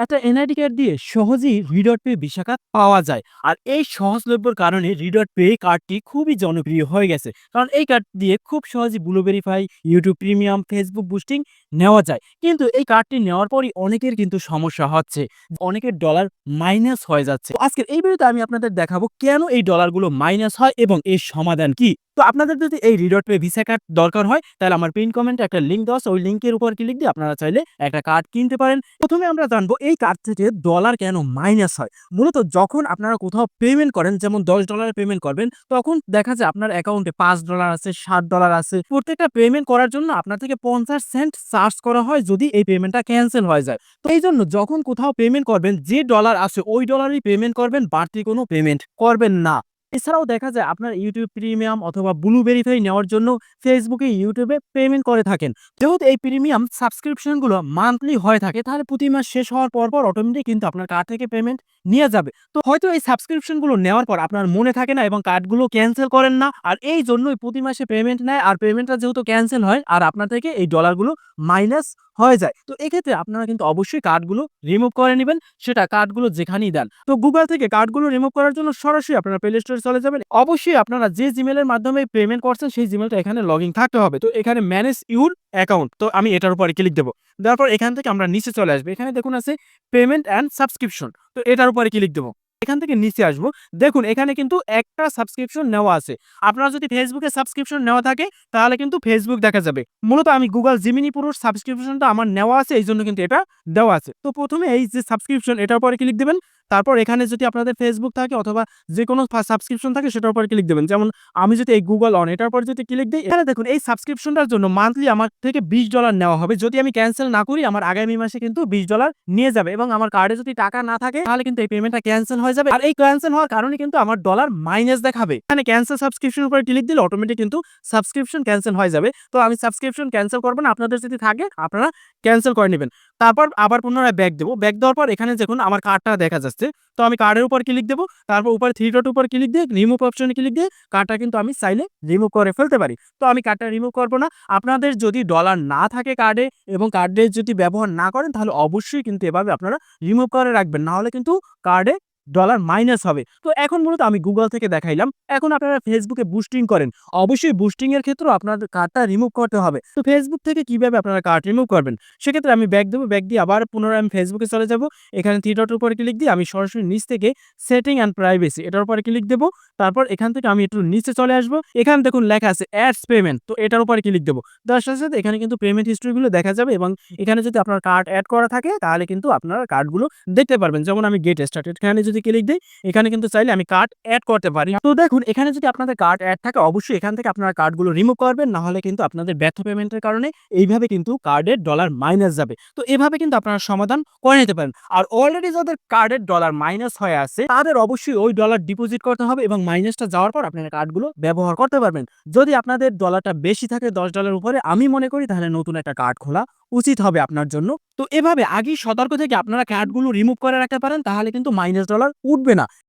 একটা NID card দিয়ে সহজেই রিডট পে ভিসা কার্ড পাওয়া যায়। আর এই সহজলভ্যর কারণে রিডট পে কার্ডটি খুবই জনপ্রিয় হয়ে গেছে। কারণ এই কার্ড দিয়ে খুব সহজেই blue verify, YouTube premium, Facebook boosting নেওয়া যায়। কিন্তু এই কার্ডটি নেওয়ার পরই অনেকের কিন্তু সমস্যা হচ্ছে। অনেকের ডলার মাইনাস হয়ে যাচ্ছে। তো আজকের এই ভিডিওতে আমি আপনাদের দেখাবো কেন এই ডলারগুলো মাইনাস হয় এবং এর সমাধান কি। তো আপনাদের যদি এই রিডট পে ভিসা কার্ড দরকার হয় তাহলে আমার পিন কমেন্টে একটা লিঙ্ক দেওয়া আছে, ওই লিঙ্কের উপর ক্লিক দিয়ে আপনারা চাইলে একটা কার্ড কিনতে পারেন। প্রথমে আমরা জানবো এই কার্ড থেকে ডলার কেন মাইনাস হয়। মূলত যখন আপনারা কোথাও পেমেন্ট করেন, যেমন $10 পেমেন্ট করবেন, তখন দেখা যায় আপনার অ্যাকাউন্টে $5 আছে, $7 আছে। প্রত্যেকটা পেমেন্ট করার জন্য আপনার থেকে 50 সেন্ট চার্জ করা হয় যদি এই পেমেন্টটা ক্যান্সেল হয়ে যায়। তো এই জন্য যখন কোথাও পেমেন্ট করবেন, যে ডলার আছে ওই ডলারই পেমেন্ট করবেন, বাড়তি কোনো পেমেন্ট করবেন না। এছাড়াও দেখা যায় আপনার ইউটিউব প্রিমিয়াম অথবা ব্লু ভেরিফাই নেওয়ার জন্য ফেসবুকে, ইউটিউবে পেমেন্ট করে থাকেন। যেহেতু এই প্রিমিয়াম সাবস্ক্রিপশনগুলো মান্থলি হয়ে থাকে, তাহলে প্রতি মাস শেষ হওয়ার পর অটোমেটিক কিন্তু আপনার কার্ড থেকে পেমেন্ট নিয়ে যাবে। তো হয়তো এই সাবস্ক্রিপশনগুলো নেওয়ার পর আপনার মনে থাকে না এবং কার্ডগুলো ক্যান্সেল করেন না, আর এই জন্যই প্রতি মাসে পেমেন্ট নেয়। আর পেমেন্টটা যেহেতু ক্যান্সেল হয় আর আপনার থেকে এই ডলারগুলো মাইনাস হয়ে যায়। তো এক্ষেত্রে আপনারা কিন্তু অবশ্যই কার্ডগুলো রিমুভ করে নেবেন, সেটা কার্ডগুলো যেখানেই দেন। তো গুগল থেকে কার্ডগুলো রিমুভ করার জন্য সরাসরি আপনারা প্লে স্টোরে চলে যাবেন। অবশ্যই আপনারা যে জিমেলের মাধ্যমে পেমেন্ট করছেন সেই জিমেলটা এখানে লগইন থাকতে হবে। তো এখানে ম্যানেজ ইউর অ্যাকাউন্ট, তো আমি এটার উপরে ক্লিক দেবো। দেওয়ার পর এখান থেকে আমরা নিচে চলে আসবো। এখানে দেখুন আছে পেমেন্ট অ্যান্ড সাবস্ক্রিপশন, তো এটার উপরে ক্লিক দেবো। এখান থেকে নিচে আসবো, দেখুন এখানে কিন্তু একটা সাবস্ক্রিপশন নেওয়া আছে। আপনারা যদি ফেসবুকে সাবস্ক্রিপশন নেওয়া থাকে তাহলে কিন্তু ফেসবুক দেখা যাবে। মূলত আমি গুগল জিমিনি প্রোর সাবস্ক্রিপশনটা আমার নেওয়া আছে, এই জন্য কিন্তু এটা দেওয়া আছে। তো প্রথমে এই যে সাবস্ক্রিপশন এটার উপরে ক্লিক দেবেন। তারপর এখানে যদি আপনাদের ফেসবুক থাকে অথবা যে কোনো সাবস্ক্রিপশন থাকে সেটার উপরে ক্লিক দেবেন। যেমন আমি যদি এই গুগল অন এটার উপর যদি ক্লিক দিই, এখানে দেখুন এই সাবস্ক্রিপশনটার জন্য মান্থলি আমার থেকে $20 নেওয়া হবে। যদি আমি ক্যান্সেল না করি আমার আগামী মাসে কিন্তু $20 নিয়ে যাবে এবং আমার কার্ডে যদি টাকা না থাকে তাহলে কিন্তু এই পেমেন্টটা ক্যান্সেল হয়ে যাবে। আর এই ক্যান্সেল হওয়ার কারণে কিন্তু আমার ডলার মাইনাস দেখাবে। এখানে ক্যান্সেল সাবস্ক্রিপশন উপরে ক্লিক দিলে অটোমেটিক কিন্তু সাবস্ক্রিপশন ক্যান্সেল হয়ে যাবে। তো আমি সাবস্ক্রিপশন ক্যান্সেল করব না, আপনাদের যদি থাকে আপনারা ক্যান্সেল করে নেবেন। তারপর আবার পুনরায় ব্যাক দেবো। ব্যাক দেওয়ার পর এখানে দেখুন আমার কার্ডটা দেখা যাচ্ছে। তো আমি কার্ডের উপর ক্লিক দেবো। তারপর উপরে থ্রি ডট উপর ক্লিক দিয়ে রিমুভ অপশনে ক্লিক দিয়ে কার্ডটা কিন্তু আমি চাইলে রিমুভ করে ফেলতে পারি। তো আমি কার্ডটা রিমুভ করবো না। আপনাদের যদি ডলার না থাকে কার্ডে এবং কার্ডে যদি ব্যবহার না করেন তাহলে অবশ্যই কিন্তু এভাবে আপনারা রিমুভ করে রাখবেন, না হলে কিন্তু কার্ডে ডলার মাইনাস হবে। তো এখন মূলত আমি গুগল থেকে দেখাইলাম। এখন আপনারা ফেসবুকে বুস্টিং করেন, অবশ্যই বুস্টিং এর ক্ষেত্রেও আপনাদের কার্ডটা রিমুভ করতে হবে। তো ফেসবুক থেকে কিভাবে আপনারা কার্ড রিমুভ করবেন, সেক্ষেত্রে আমি ব্যাক দেবো। ব্যাক দিয়ে আবার পুনরায় আমি ফেসবুকে চলে যাব। এখানে থ্রি ডটের উপরে ক্লিক দিয়ে আমি সরাসরি নিচ থেকে সেটিং অ্যান্ড প্রাইভেসি এটার উপরে ক্লিক দেবো। তারপর এখান থেকে আমি একটু নিচে চলে আসবো। এখানে দেখুন লেখা আছে অ্যাডস পেমেন্ট, তো এটার উপরে ক্লিক দেবো। দেওয়ার সাথে সাথে এখানে কিন্তু পেমেন্ট হিস্ট্রিগুলো দেখা যাবে এবং এখানে যদি আপনার কার্ড অ্যাড করা থাকে তাহলে কিন্তু আপনারা কার্ডগুলো দেখতে পারবেন। যেমন আমি গেট স্টার্টেড এখানে যদি ক্লিক দিই, এখানে কিন্তু চাইলে আমি কার্ড অ্যাড করতে পারি। তো দেখুন এখানে যদি আপনাদের কার্ড অ্যাড থাকে অবশ্যই এখান থেকে আপনারা কার্ডগুলো রিমুভ করবেন, না হলে কিন্তু আপনাদের ব্যর্থ পেমেন্টের কারণে এইভাবে কিন্তু কার্ডের ডলার মাইনাস যাবে। তো এভাবে কিন্তু আপনারা সমাধান করে নিতে পারেন। আর অলরেডি যাদের কার্ডের ডলার মাইনাস হয়ে আছে তাদের অবশ্যই ওই ডলার ডিপোজিট করতে হবে এবং মাইনাসটা যাওয়ার পর আপনারা কার্ডগুলো ব্যবহার করতে পারবেন। যদি আপনাদের ডলারটা বেশি থাকে $10 উপরে, আমি মনে করি তাহলে নতুন একটা কার্ড খোলা উচিত হবে আপনার জন্য। তো এভাবে আগেই সতর্ক থেকে আপনারা কার্ডগুলো রিমুভ করে রাখতে পারেন, তাহলে কিন্তু মাইনাস ডলার উঠবে না।